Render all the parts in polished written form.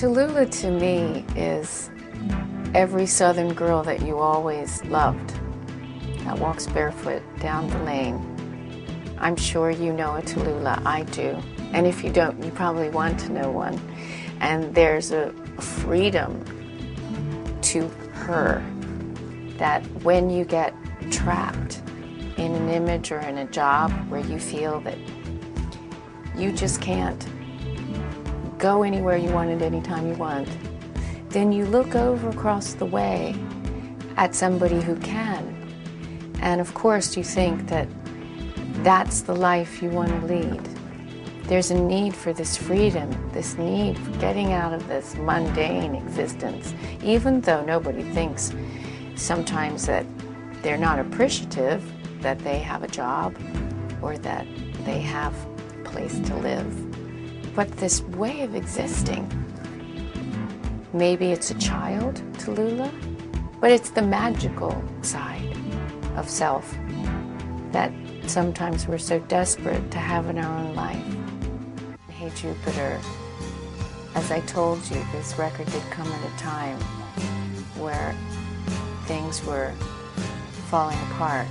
Tallulah to me is every Southern girl that you always loved that walks barefoot down the lane. I'm sure you know a Tallulah, I do. And if you don't, you probably want to know one. And there's a freedom to her that when you get trapped in an image or in a job where you feel that you just can't go anywhere you want at any time you want, then you look over across the way at somebody who can. And of course you think that that's the life you want to lead. There's a need for this freedom, this need for getting out of this mundane existence, even though nobody thinks sometimes that they're not appreciative that they have a job or that they have a place to live. But this way of existing, maybe it's a child, Tallulah, but it's the magical side of self that sometimes we're so desperate to have in our own life. Hey Jupiter, as I told you, this record did come at a time where things were falling apart.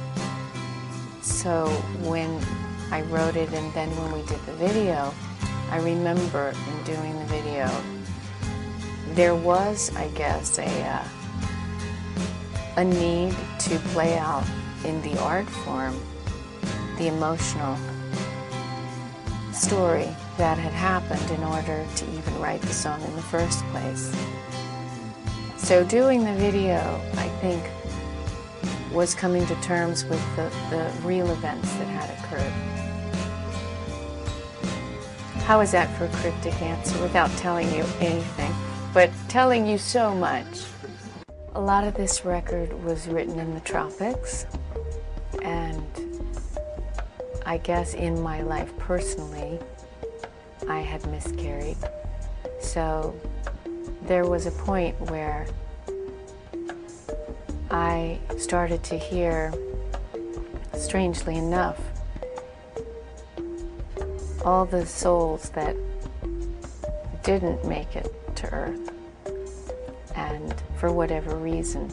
So when I wrote it and then when we did the video, I remember in doing the video, there was, I guess, a need to play out in the art form the emotional story that had happened in order to even write the song in the first place. So doing the video, I think, was coming to terms with the real events that had occurred. How is that for a cryptic answer without telling you anything, but telling you so much? A lot of this record was written in the tropics, and I guess in my life personally, I had miscarried. So there was a point where I started to hear, strangely enough, all the souls that didn't make it to Earth, and for whatever reason.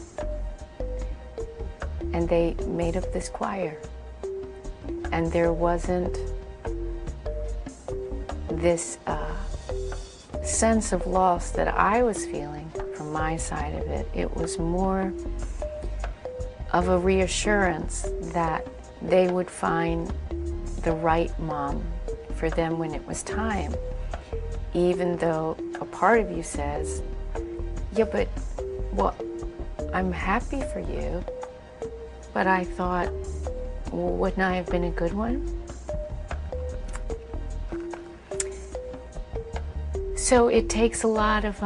And they made up this choir. And there wasn't this sense of loss that I was feeling from my side of it. It was more of a reassurance that they would find the right mom for them when it was time, even though a part of you says, yeah, but, well, I'm happy for you, but I thought, well, wouldn't I have been a good one? So it takes a lot of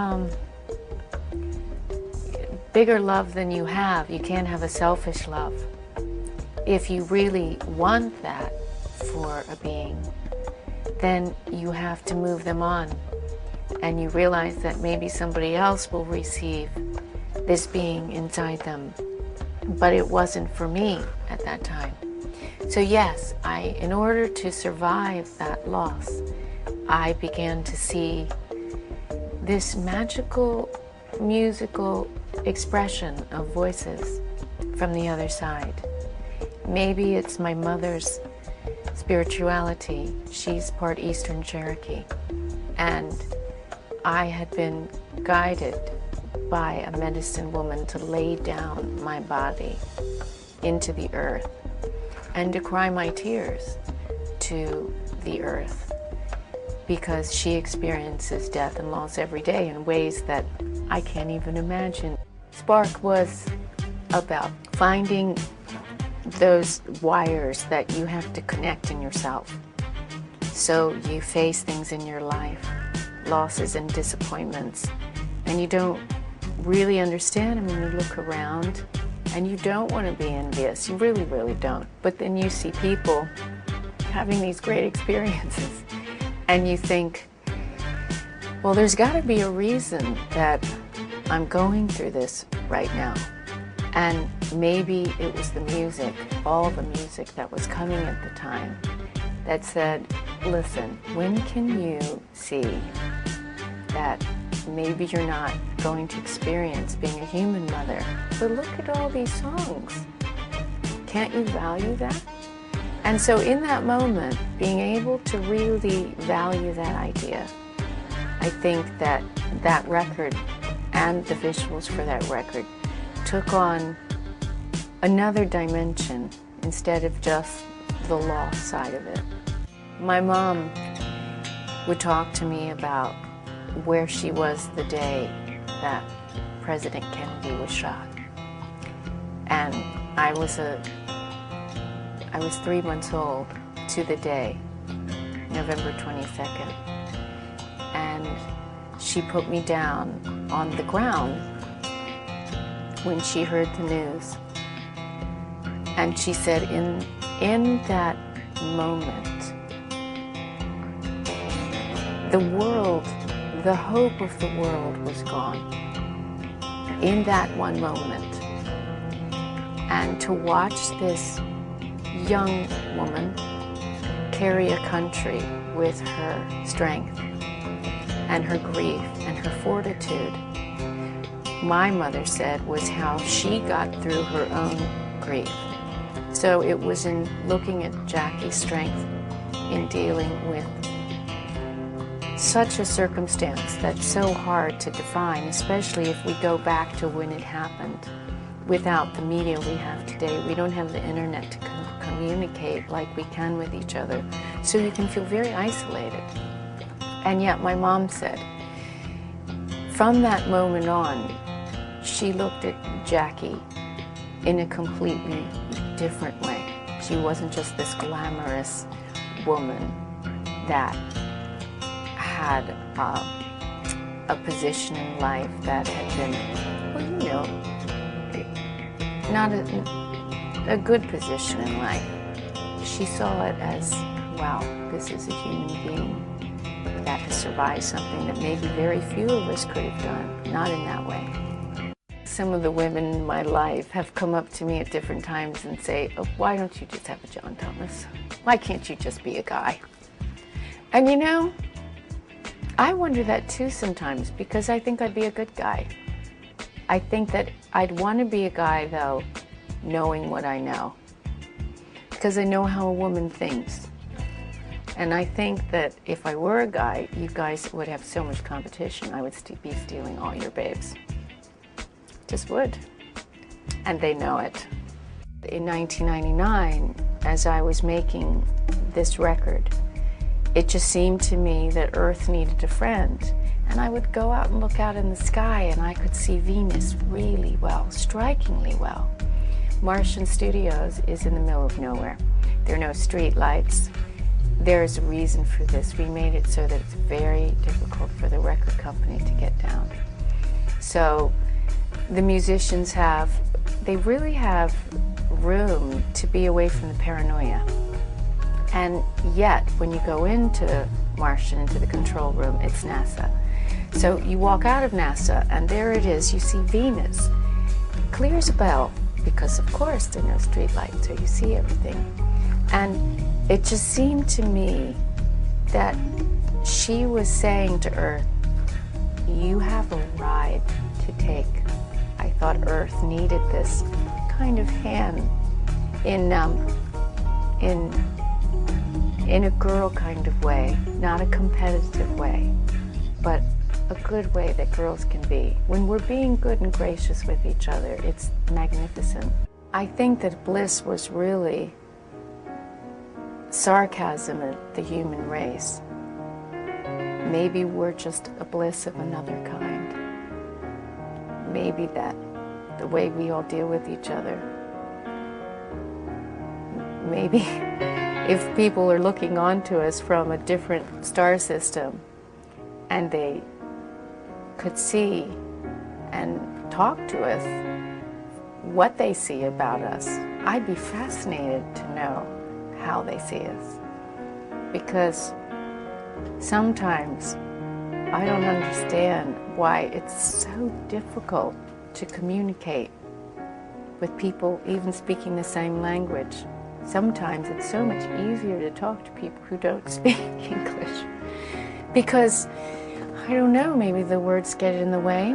bigger love than you have. You can't have a selfish love. If you really want that for a being, then you have to move them on. And you realize that maybe somebody else will receive this being inside them. But it wasn't for me at that time. So yes, in order to survive that loss, I began to see this magical musical expression of voices from the other side. Maybe it's my mother's spirituality. She's part Eastern Cherokee. And I had been guided by a medicine woman to lay down my body into the earth and to cry my tears to the earth, because she experiences death and loss every day in ways that I can't even imagine. Spark was about finding those wires that you have to connect in yourself. So you face things in your life, losses and disappointments, and you don't really understand. I mean, you look around and you don't want to be envious. You really, really don't. But then you see people having these great experiences and you think, well, there's got to be a reason that I'm going through this right now. And maybe it was the music, all the music that was coming at the time, that said, listen, when can you see that maybe you're not going to experience being a human mother, but look at all these songs. Can't you value that? And so in that moment, being able to really value that idea, I think that that record and the visuals for that record took on another dimension instead of just the lost side of it. My mom would talk to me about where she was the day that President Kennedy was shot. And I was 3 months old to the day, November 22nd. And she put me down on the ground when she heard the news. And she said, in that moment, the world, the hope of the world was gone. In that one moment. And to watch this young woman carry a country with her strength and her grief and her fortitude, my mother said, was how she got through her own grief. So it was in looking at Jackie's strength in dealing with such a circumstance that's so hard to define, especially if we go back to when it happened. Without the media we have today, we don't have the internet to communicate like we can with each other. So you can feel very isolated. And yet my mom said, from that moment on, she looked at Jackie in a completely different way. She wasn't just this glamorous woman that had a position in life that had been, well, you know, not a good position in life. She saw it as, wow, this is a human being that has survived something that maybe very few of us could have done, not in that way. Some of the women in my life have come up to me at different times and say, oh, why don't you just have a John Thomas? Why can't you just be a guy? And you know, I wonder that too sometimes, because I think I'd be a good guy. I think that I'd want to be a guy, though, knowing what I know. Because I know how a woman thinks. And I think that if I were a guy, you guys would have so much competition, I would be stealing all your babes. Just would. And they know it. In 1999, as I was making this record, it just seemed to me that Earth needed a friend. And I would go out and look out in the sky and I could see Venus really well, strikingly well. Martian Studios is in the middle of nowhere. There are no street lights. There's a reason for this. We made it so that it's very difficult for the record company to get down. So the musicians they really have room to be away from the paranoia. And yet, when you go into Martian, into the control room, it's NASA. So you walk out of NASA, and there it is. You see Venus, clear as a bell, because of course there are no street lights, so you see everything. And it just seemed to me that she was saying to Earth, you have a ride to take. I thought Earth needed this kind of hand in a girl kind of way, not a competitive way, but a good way that girls can be. When we're being good and gracious with each other, it's magnificent. I think that bliss was really sarcasm at the human race. Maybe we're just a bliss of another kind. Maybe that the way we all deal with each other. Maybe if people are looking onto us from a different star system and they could see and talk to us what they see about us, I'd be fascinated to know how they see us. Because sometimes I don't understand why it's so difficult to communicate with people even speaking the same language. Sometimes it's so much easier to talk to people who don't speak English. Because, I I don't know, maybe the words get in the way.